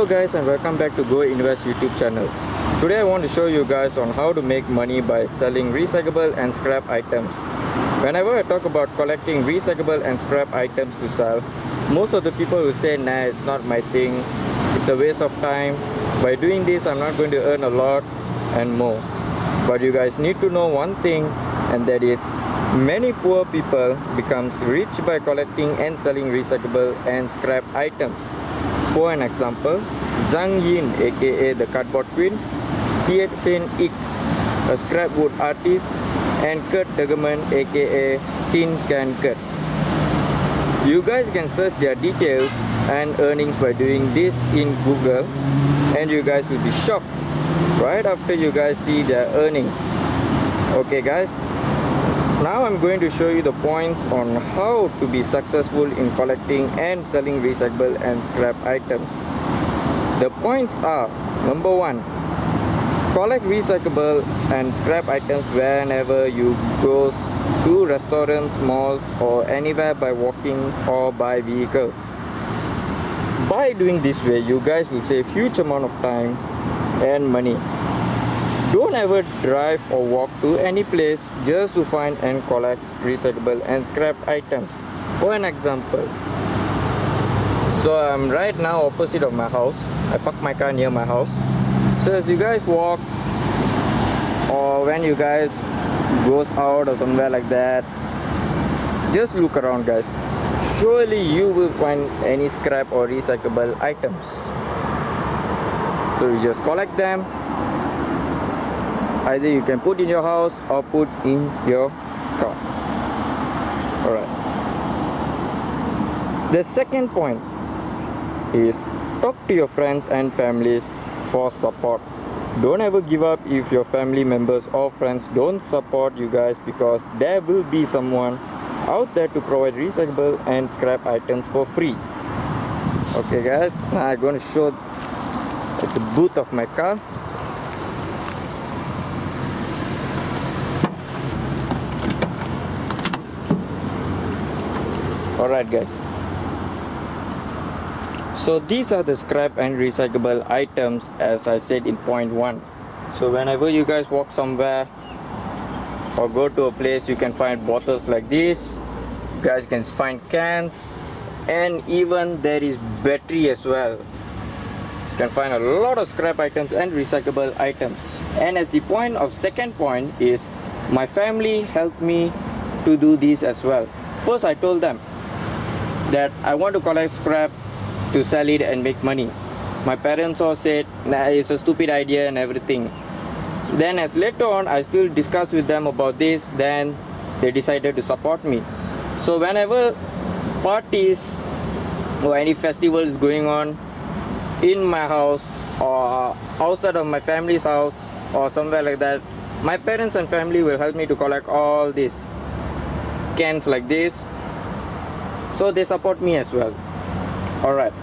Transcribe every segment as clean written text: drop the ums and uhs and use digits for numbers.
Hello guys, and welcome back to Go Invest YouTube channel. Today I want to show you guys on how to make money by selling recyclable and scrap items. Whenever I talk about collecting recyclable and scrap items to sell, most of the people will say, nah, it's not my thing, it's a waste of time. By doing this, I'm not going to earn a lot and more. But you guys need to know one thing, and that is many poor people becomes rich by collecting and selling recyclable and scrap items. For an example, Zhang Yin aka the Cardboard Queen, Tiet Hen Ik, a scrap wood artist, and Kurt Degerman aka Tin Can Kurt. You guys can search their details and earnings by doing this in Google, and you guys will be shocked right after you guys see their earnings. Okay guys, now I'm going to show you the points on how to be successful in collecting and selling recyclable and scrap items. The points are: number 1, collect recyclable and scrap items whenever you go to restaurants, malls, or anywhere by walking or by vehicles. By doing this way, you guys will save huge amount of time and money. Don't ever drive or walk to any place just to find and collect recyclable and scrap items. For an example, so I'm right now opposite of my house. I parked my car near my house. So as you guys walk, or when you guys goes out or somewhere like that, just look around guys. Surely you will find any scrap or recyclable items. So you just collect them. Either you can put in your house or put in your car. Alright. The second point is talk to your friends and families for support. Don't ever give up if your family members or friends don't support you guys, because there will be someone out there to provide recyclable and scrap items for free. Okay guys, now I'm going to show at the boot of my car. Alright guys, so these are the scrap and recyclable items as I said in point 1. So whenever you guys walk somewhere or go to a place, you can find bottles like this. You guys can find cans, and even there is battery as well. You can find a lot of scrap items and recyclable items. And as the point of second point is, my family helped me to do this as well. First I told them that I want to collect scrap to sell it and make money. My parents all said, nah, it's a stupid idea and everything. Then as later on I still discussed with them about this, then they decided to support me. So whenever parties or any festival is going on in my house or outside of my family's house or somewhere like that, my parents and family will help me to collect all these cans like this. So they support me as well. Alright.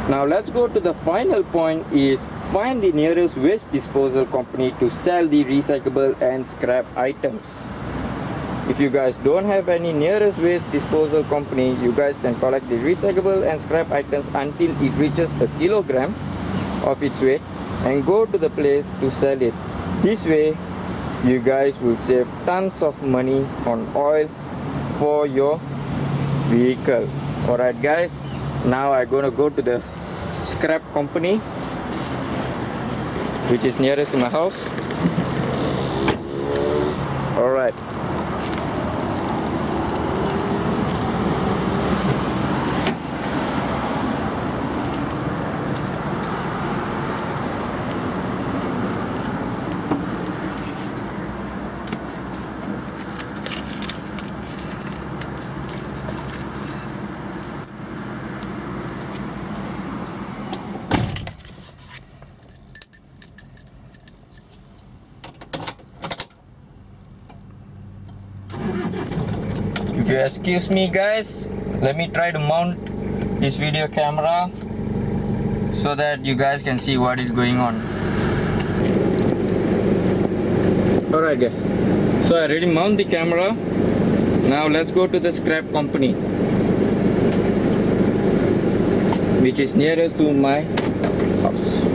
Now let's go to the final point, is find the nearest waste disposal company to sell the recyclable and scrap items. If you guys don't have any nearest waste disposal company, you guys can collect the recyclable and scrap items until it reaches a kilogram of its weight and go to the place to sell it. This way you guys will save tons of money on oil for your vehicle. Alright guys, now I'm gonna go to the scrap company which is nearest to my house. Alright. If you excuse me guys, let me try to mount this video camera so that you guys can see what is going on. Alright guys, so I already mount the camera. Now let's go to the scrap company. which is nearest to my house.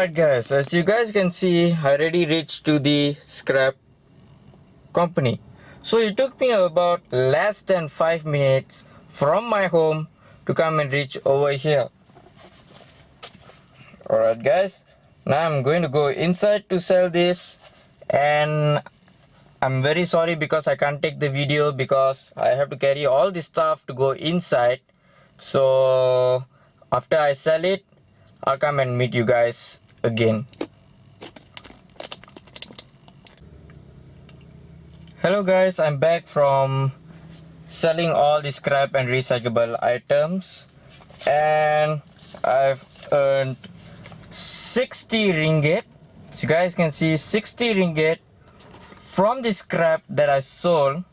Alright guys, as you guys can see, I already reached to the scrap company. So it took me about less than 5 minutes from my home to come and reach over here. Alright guys, now I'm going to go inside to sell this, and I'm very sorry because I can't take the video because I have to carry all this stuff to go inside. So after I sell it, I'll come and meet you guys again. Hello guys, I'm back from selling all the scrap and recyclable items, and I've earned 60 ringgit. So you guys can see 60 ringgit from the scrap that I sold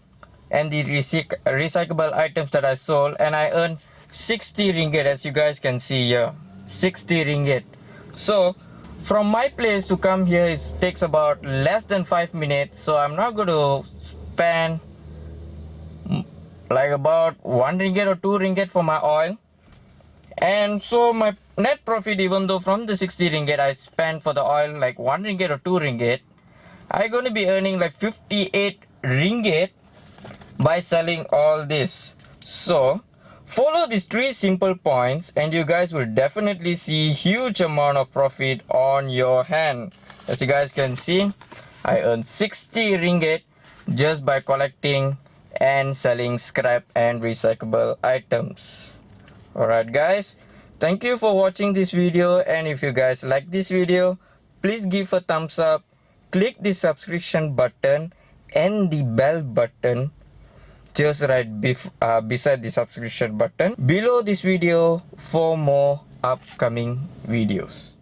and the recyclable items that I sold, and I earned 60 ringgit, as you guys can see here. 60 ringgit. So from my place to come here, it takes about less than 5 minutes, so I'm not going to spend like about 1 ringgit or 2 ringgit for my oil. And so my net profit, even though from the 60 ringgit I spent for the oil like 1 ringgit or 2 ringgit, I'm going to be earning like 58 ringgit by selling all this. So follow these 3 simple points and you guys will definitely see huge amount of profit on your hand. As you guys can see, I earned 60 ringgit just by collecting and selling scrap and recyclable items. Alright guys, thank you for watching this video, and if you guys like this video, please give a thumbs up, click the subscription button and the bell button just right beside the subscription button below this video for more upcoming videos.